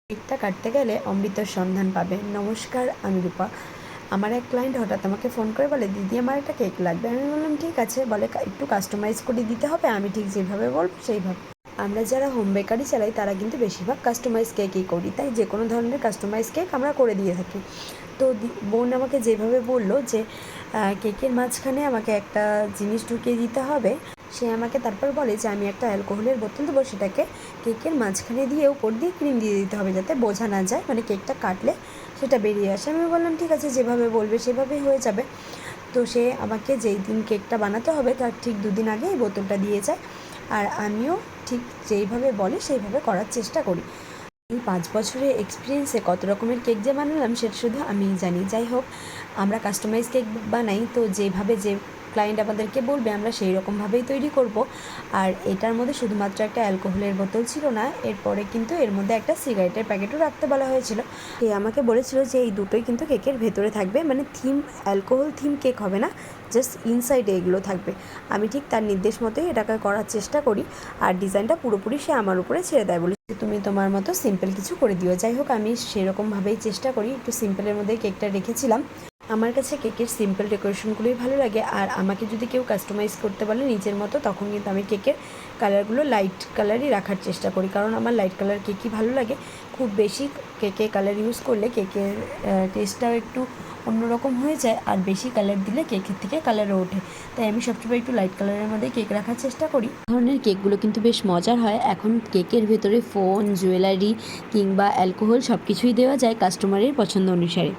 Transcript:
কেকটা কাটতে গেলে অমৃতের সন্ধান পাবে। নমস্কার, আমি রূপা। আমার এক ক্লায়েন্ট হঠাৎ আমাকে ফোন করে বলে, দিদি আমার একটা কেক লাগবে। আমি বললাম ঠিক আছে, বলে একটু কাস্টমাইজ করে দিতে হবে, আমি ঠিক যেভাবে বলবো সেইভাবে। আমরা যারা হোম বেকারি চালাই তারা কিন্তু বেশিরভাগ কাস্টমাইজ কেকই করি, তাই যে কোনো ধরনের কাস্টমাইজ কেক আমরা করে দিয়ে থাকি। তো বোন আমাকে যেভাবে বললো যে কেকের মাঝখানে আমাকে একটা জিনিস ঢুকিয়ে দিতে হবে, সে আমাকে তারপর বলে যে আমি একটা অ্যালকোহলের বোতল দেবো, সেটাকে কেকের মাঝখানে দিয়ে উপর দিয়ে ক্রিম দিয়ে দিতে হবে যাতে বোঝা না যায়, মানে কেকটা কাটলে সেটা বেরিয়ে আসে। আমি বললাম ঠিক আছে, যেভাবে বলবে সেভাবেই হয়ে যাবে। তো সে আমাকে যেই দিন কেকটা বানাতে হবে তার ঠিক 2 দিন আগে এই বোতলটা দিয়ে যায়, আর আমিও ঠিক যেইভাবে বলে সেইভাবে করার চেষ্টা করি। এই 5 বছরের এক্সপিরিয়েন্সে কত রকমের কেক যে বানালাম সেটা শুধু আমিই জানি। যাই হোক, আমরা কাস্টমাইজ কেক বানাই, তো যেভাবে যে ক্লায়েন্ট আমাদেরকে বলবে আমরা সেই রকমভাবেই তৈরি করব। আর এটার মধ্যে শুধুমাত্র একটা অ্যালকোহলের বোতল ছিল না, এরপরে কিন্তু এর মধ্যে একটা সিগারেটের প্যাকেটও রাখতে বলা হয়েছিল। সে আমাকে বলেছিল যে এই দুটোই কিন্তু কেকের ভেতরে থাকবে, মানে থিম অ্যালকোহল থিম কেক হবে না, জাস্ট ইনসাইডে এগুলো থাকবে। আমি ঠিক তার নির্দেশ মতোই এটাকে করার চেষ্টা করি, আর ডিজাইনটা পুরোপুরি সে আমার উপরে ছেড়ে দেয়, বলে তুমি তোমার মতো সিম্পল কিছু করে দিও। যাই হোক, আমি সেরকমভাবেই চেষ্টা করি, একটু সিম্পলের মধ্যে কেকটা রেখেছিলাম। আমার কাছে কেকের সিম্পল ডেকোরেশনগুলোই ভালো লাগে, আর আমাকে যদি কেউ কাস্টমাইজ করতে বলে নিজের মতো, তখন কিন্তু আমি কেকের কালারগুলো লাইট কালারই রাখার চেষ্টা করি, কারণ আমার লাইট কালার কেকই ভালো লাগে। খুব বেশি কেকে কালার ইউজ করলে কেকের টেস্টটাও একটু অন্যরকম হয়ে যায়, আর বেশি কালার দিলে কেকের থেকে কালারও ওঠে। তাই আমি সবসময় একটু লাইট কালারের মধ্যে কেক রাখার চেষ্টা করি। ধরনের কেকগুলো কিন্তু বেশ মজার হয়। এখন কেকের ভেতরে ফোন, জুয়েলারি কিংবা অ্যালকোহল সব কিছুই দেওয়া যায় কাস্টমারের পছন্দ অনুসারে।